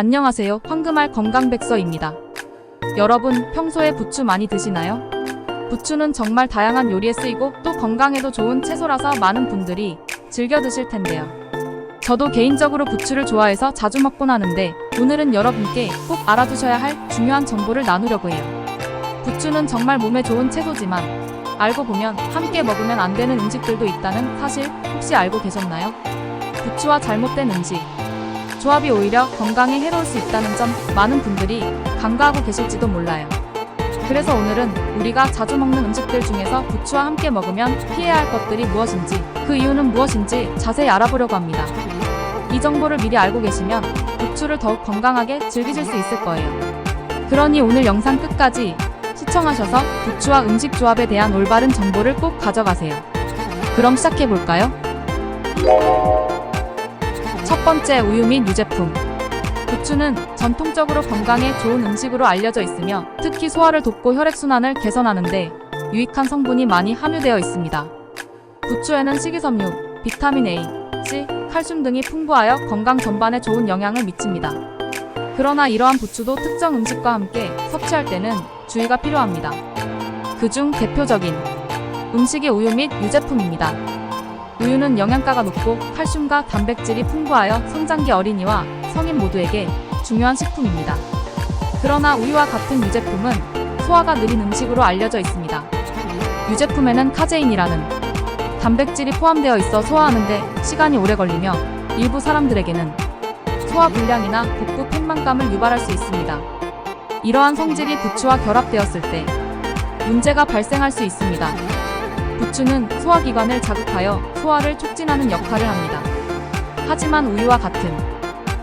안녕하세요. 황금알 건강백서입니다. 여러분, 평소에 부추 많이 드시나요? 부추는 정말 다양한 요리에 쓰이고 또 건강에도 좋은 채소라서 많은 분들이 즐겨 드실 텐데요. 저도 개인적으로 부추를 좋아해서 자주 먹곤 하는데 오늘은 여러분께 꼭 알아두셔야 할 중요한 정보를 나누려고 해요. 부추는 정말 몸에 좋은 채소지만 알고 보면 함께 먹으면 안 되는 음식들도 있다는 사실 혹시 알고 계셨나요? 부추와 잘못된 음식 조합이 오히려 건강에 해로울 수 있다는 점 많은 분들이 간과하고 계실지도 몰라요. 그래서 오늘은 우리가 자주 먹는 음식들 중에서 부추와 함께 먹으면 피해야 할 것들이 무엇인지, 그 이유는 무엇인지 자세히 알아보려고 합니다. 이 정보를 미리 알고 계시면 부추를 더욱 건강하게 즐기실 수 있을 거예요. 그러니 오늘 영상 끝까지 시청하셔서 부추와 음식 조합에 대한 올바른 정보를 꼭 가져가세요. 그럼 시작해볼까요? 첫 번째, 우유 및 유제품. 부추는 전통적으로 건강에 좋은 음식으로 알려져 있으며 특히 소화를 돕고 혈액순환을 개선하는데 유익한 성분이 많이 함유되어 있습니다. 부추에는 식이섬유, 비타민 A, C, 칼슘 등이 풍부하여 건강 전반에 좋은 영향을 미칩니다. 그러나 이러한 부추도 특정 음식과 함께 섭취할 때는 주의가 필요합니다. 그중 대표적인 음식이 우유 및 유제품입니다. 우유는 영양가가 높고 칼슘과 단백질이 풍부하여 성장기 어린이와 성인 모두에게 중요한 식품입니다. 그러나 우유와 같은 유제품은 소화가 느린 음식으로 알려져 있습니다. 유제품에는 카제인이라는 단백질이 포함되어 있어 소화하는데 시간이 오래 걸리며 일부 사람들에게는 소화 불량이나 복부 팽만감을 유발할 수 있습니다. 이러한 성질이 부추와 결합되었을 때 문제가 발생할 수 있습니다. 부추는 소화기관을 자극하여 소화를 촉진하는 역할을 합니다. 하지만 우유와 같은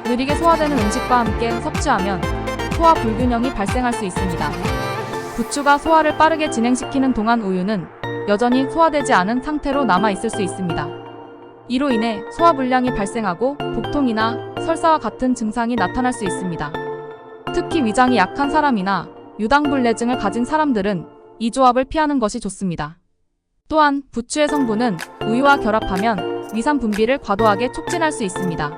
느리게 소화되는 음식과 함께 섭취하면 소화 불균형이 발생할 수 있습니다. 부추가 소화를 빠르게 진행시키는 동안 우유는 여전히 소화되지 않은 상태로 남아있을 수 있습니다. 이로 인해 소화불량이 발생하고 복통이나 설사와 같은 증상이 나타날 수 있습니다. 특히 위장이 약한 사람이나 유당불내증을 가진 사람들은 이 조합을 피하는 것이 좋습니다. 또한 부추의 성분은 우유와 결합하면 위산 분비를 과도하게 촉진할 수 있습니다.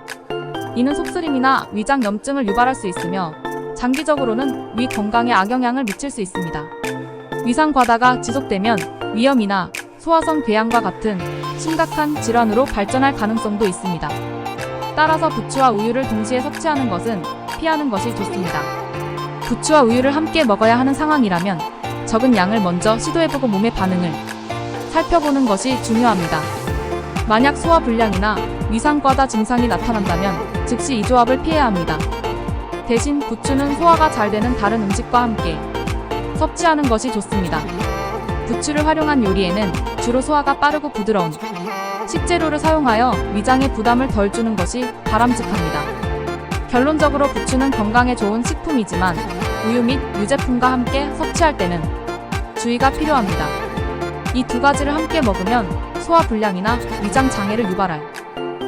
이는 속쓰림이나 위장 염증을 유발할 수 있으며 장기적으로는 위 건강에 악영향을 미칠 수 있습니다. 위산 과다가 지속되면 위염이나 소화성 궤양과 같은 심각한 질환으로 발전할 가능성도 있습니다. 따라서 부추와 우유를 동시에 섭취하는 것은 피하는 것이 좋습니다. 부추와 우유를 함께 먹어야 하는 상황이라면 적은 양을 먼저 시도해보고 몸의 반응을 살펴보는 것이 중요합니다. 만약 소화 불량이나 위산과다 증상이 나타난다면 즉시 이 조합을 피해야 합니다. 대신 부추는 소화가 잘 되는 다른 음식과 함께 섭취하는 것이 좋습니다. 부추를 활용한 요리에는 주로 소화가 빠르고 부드러운 식재료를 사용하여 위장에 부담을 덜 주는 것이 바람직합니다. 결론적으로 부추는 건강에 좋은 식품이지만 우유 및 유제품과 함께 섭취할 때는 주의가 필요합니다. 이 두 가지를 함께 먹으면 소화 불량이나 위장 장애를 유발할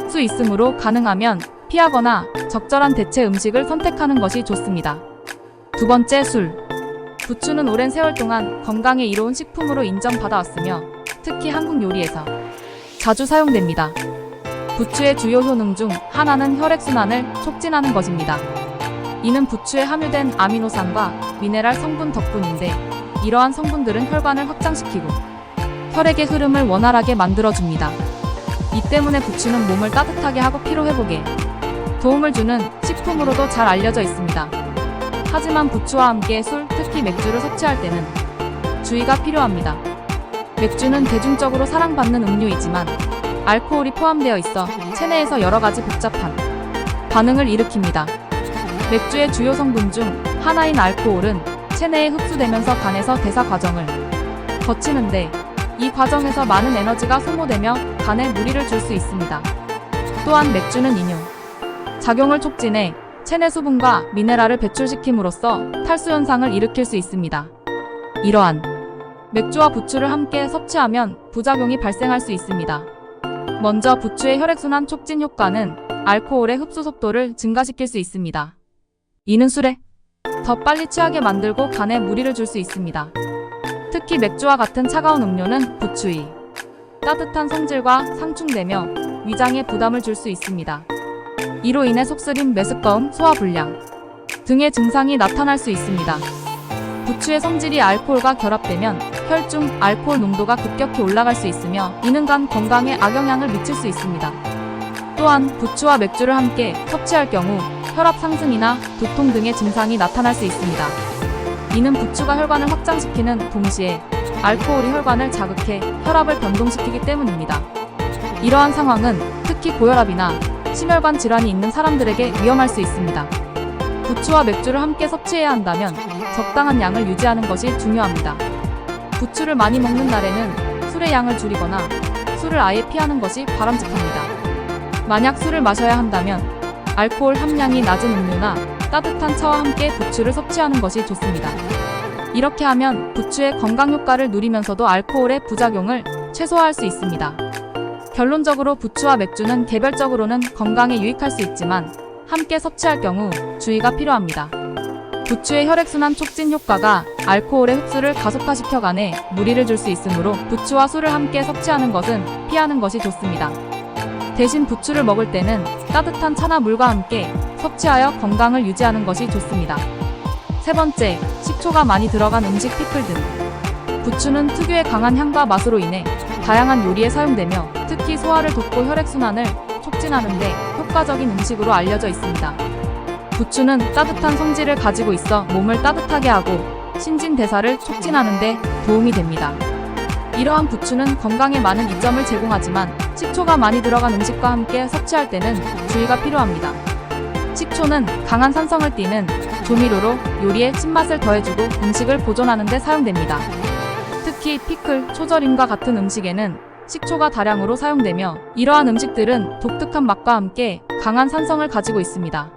수 있으므로 가능하면 피하거나 적절한 대체 음식을 선택하는 것이 좋습니다. 두 번째, 술. 부추는 오랜 세월 동안 건강에 이로운 식품으로 인정받아왔으며 특히 한국 요리에서 자주 사용됩니다. 부추의 주요 효능 중 하나는 혈액순환을 촉진하는 것입니다. 이는 부추에 함유된 아미노산과 미네랄 성분 덕분인데 이러한 성분들은 혈관을 확장시키고 혈액의 흐름을 원활하게 만들어줍니다. 이 때문에 부추는 몸을 따뜻하게 하고 피로회복에 도움을 주는 식품으로도 잘 알려져 있습니다. 하지만 부추와 함께 술, 특히 맥주를 섭취할 때는 주의가 필요합니다. 맥주는 대중적으로 사랑받는 음료이지만 알코올이 포함되어 있어 체내에서 여러가지 복잡한 반응을 일으킵니다. 맥주의 주요 성분 중 하나인 알코올은 체내에 흡수되면서 간에서 대사 과정을 거치는데 이 과정에서 많은 에너지가 소모되며 간에 무리를 줄 수 있습니다. 또한 맥주는 이뇨 작용을 촉진해 체내 수분과 미네랄을 배출시킴으로써 탈수 현상을 일으킬 수 있습니다. 이러한 맥주와 부추를 함께 섭취하면 부작용이 발생할 수 있습니다. 먼저 부추의 혈액순환 촉진 효과는 알코올의 흡수 속도를 증가시킬 수 있습니다. 이는 술에 더 빨리 취하게 만들고 간에 무리를 줄 수 있습니다. 특히 맥주와 같은 차가운 음료는 부추의 따뜻한 성질과 상충되며 위장에 부담을 줄 수 있습니다. 이로 인해 속쓰림, 메스꺼움, 소화불량 등의 증상이 나타날 수 있습니다. 부추의 성질이 알코올과 결합되면 혈중 알코올 농도가 급격히 올라갈 수 있으며 이는 간 건강에 악영향을 미칠 수 있습니다. 또한 부추와 맥주를 함께 섭취할 경우 혈압 상승이나 두통 등의 증상이 나타날 수 있습니다. 이는 부추가 혈관을 확장시키는 동시에 알코올이 혈관을 자극해 혈압을 변동시키기 때문입니다. 이러한 상황은 특히 고혈압이나 심혈관 질환이 있는 사람들에게 위험할 수 있습니다. 부추와 맥주를 함께 섭취해야 한다면 적당한 양을 유지하는 것이 중요합니다. 부추를 많이 먹는 날에는 술의 양을 줄이거나 술을 아예 피하는 것이 바람직합니다. 만약 술을 마셔야 한다면 알코올 함량이 낮은 음료나 따뜻한 차와 함께 부추를 섭취하는 것이 좋습니다. 이렇게 하면 부추의 건강 효과를 누리면서도 알코올의 부작용을 최소화할 수 있습니다. 결론적으로 부추와 맥주는 개별적으로는 건강에 유익할 수 있지만 함께 섭취할 경우 주의가 필요합니다. 부추의 혈액순환 촉진 효과가 알코올의 흡수를 가속화시켜가내 무리를 줄 수 있으므로 부추와 술을 함께 섭취하는 것은 피하는 것이 좋습니다. 대신 부추를 먹을 때는 따뜻한 차나 물과 함께 섭취하여 건강을 유지하는 것이 좋습니다. 세 번째, 식초가 많이 들어간 음식 피클 등. 부추는 특유의 강한 향과 맛으로 인해 다양한 요리에 사용되며 특히 소화를 돕고 혈액순환을 촉진하는 데 효과적인 음식으로 알려져 있습니다. 부추는 따뜻한 성질을 가지고 있어 몸을 따뜻하게 하고 신진대사를 촉진하는 데 도움이 됩니다. 이러한 부추는 건강에 많은 이점을 제공하지만 식초가 많이 들어간 음식과 함께 섭취할 때는 주의가 필요합니다. 식초는 강한 산성을 띠는 조미료로 요리에 신맛을 더해주고 음식을 보존하는 데 사용됩니다. 특히 피클, 초절임과 같은 음식에는 식초가 다량으로 사용되며 이러한 음식들은 독특한 맛과 함께 강한 산성을 가지고 있습니다.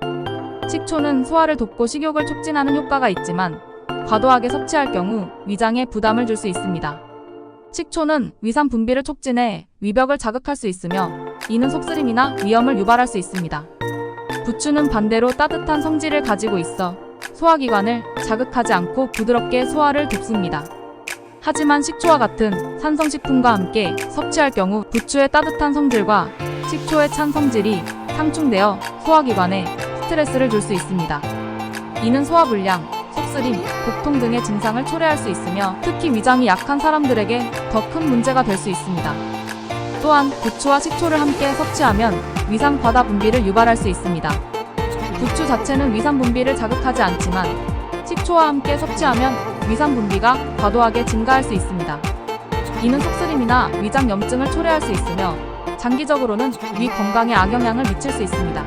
식초는 소화를 돕고 식욕을 촉진하는 효과가 있지만 과도하게 섭취할 경우 위장에 부담을 줄 수 있습니다. 식초는 위산 분비를 촉진해 위벽을 자극할 수 있으며 이는 속쓰림이나 위염을 유발할 수 있습니다. 부추는 반대로 따뜻한 성질을 가지고 있어 소화기관을 자극하지 않고 부드럽게 소화를 돕습니다. 하지만 식초와 같은 산성식품과 함께 섭취할 경우 부추의 따뜻한 성질과 식초의 찬 성질이 상충되어 소화기관에 스트레스를 줄 수 있습니다. 이는 소화불량, 속쓰림, 복통 등의 증상을 초래할 수 있으며 특히 위장이 약한 사람들에게 더 큰 문제가 될 수 있습니다. 또한 부추와 식초를 함께 섭취하면 위산 과다 분비를 유발할 수 있습니다. 부추 자체는 위산 분비를 자극하지 않지만 식초와 함께 섭취하면 위산 분비가 과도하게 증가할 수 있습니다. 이는 속쓰림이나 위장 염증을 초래할 수 있으며 장기적으로는 위 건강에 악영향을 미칠 수 있습니다.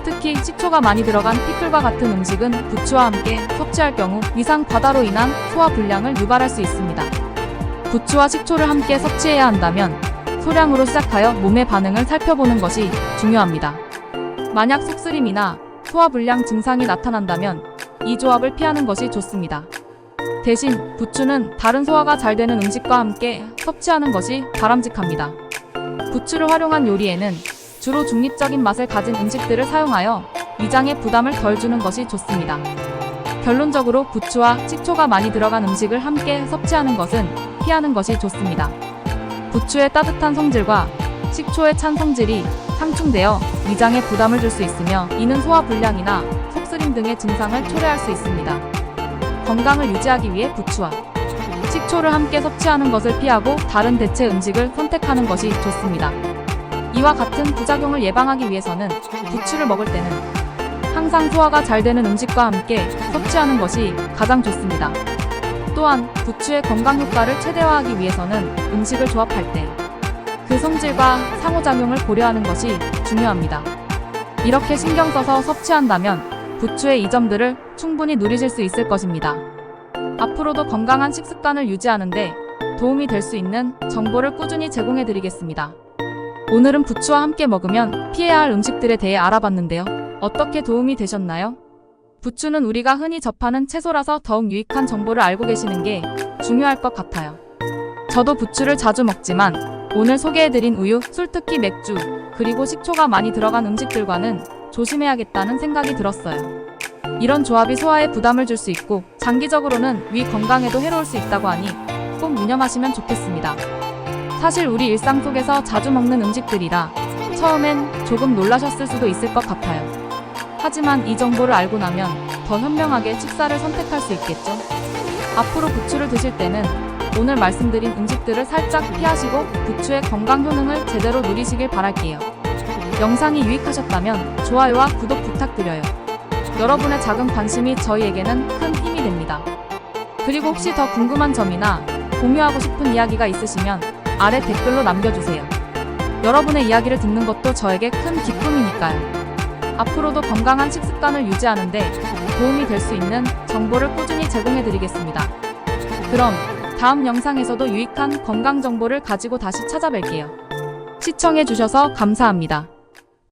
특히 식초가 많이 들어간 피클과 같은 음식은 부추와 함께 섭취할 경우 위산 과다로 인한 소화 불량을 유발할 수 있습니다. 부추와 식초를 함께 섭취해야 한다면 소량으로 시작하여 몸의 반응을 살펴보는 것이 중요합니다. 만약 속쓰림이나 소화불량 증상이 나타난다면 이 조합을 피하는 것이 좋습니다. 대신 부추는 다른 소화가 잘 되는 음식과 함께 섭취하는 것이 바람직합니다. 부추를 활용한 요리에는 주로 중립적인 맛을 가진 음식들을 사용하여 위장에 부담을 덜 주는 것이 좋습니다. 결론적으로 부추와 식초가 많이 들어간 음식을 함께 섭취하는 것은 피하는 것이 좋습니다. 부추의 따뜻한 성질과 식초의 찬 성질이 상충되어 위장에 부담을 줄 수 있으며 이는 소화불량이나 속쓰림 등의 증상을 초래할 수 있습니다. 건강을 유지하기 위해 부추와 식초를 함께 섭취하는 것을 피하고 다른 대체 음식을 선택하는 것이 좋습니다. 이와 같은 부작용을 예방하기 위해서는 부추를 먹을 때는 항상 소화가 잘 되는 음식과 함께 섭취하는 것이 가장 좋습니다. 또한 부추의 건강 효과를 최대화하기 위해서는 음식을 조합할 때 그 성질과 상호작용을 고려하는 것이 중요합니다. 이렇게 신경 써서 섭취한다면 부추의 이 점들을 충분히 누리실 수 있을 것입니다. 앞으로도 건강한 식습관을 유지하는데 도움이 될 수 있는 정보를 꾸준히 제공해 드리겠습니다. 오늘은 부추와 함께 먹으면 피해야 할 음식들에 대해 알아봤는데요. 어떻게 도움이 되셨나요? 부추는 우리가 흔히 접하는 채소라서 더욱 유익한 정보를 알고 계시는 게 중요할 것 같아요. 저도 부추를 자주 먹지만 오늘 소개해드린 우유, 술 특히 맥주, 그리고 식초가 많이 들어간 음식들과는 조심해야겠다는 생각이 들었어요. 이런 조합이 소화에 부담을 줄 수 있고 장기적으로는 위 건강에도 해로울 수 있다고 하니 꼭 유념하시면 좋겠습니다. 사실 우리 일상 속에서 자주 먹는 음식들이라 처음엔 조금 놀라셨을 수도 있을 것 같아요. 하지만 이 정보를 알고 나면 더 현명하게 식사를 선택할 수 있겠죠? 앞으로 부추를 드실 때는 오늘 말씀드린 음식들을 살짝 피하시고 부추의 건강 효능을 제대로 누리시길 바랄게요. 영상이 유익하셨다면 좋아요와 구독 부탁드려요. 여러분의 작은 관심이 저희에게는 큰 힘이 됩니다. 그리고 혹시 더 궁금한 점이나 공유하고 싶은 이야기가 있으시면 아래 댓글로 남겨주세요. 여러분의 이야기를 듣는 것도 저에게 큰 기쁨이니까요. 앞으로도 건강한 식습관을 유지하는 데 도움이 될 수 있는 정보를 꾸준히 제공해드리겠습니다. 그럼 다음 영상에서도 유익한 건강 정보를 가지고 다시 찾아뵐게요. 시청해주셔서 감사합니다.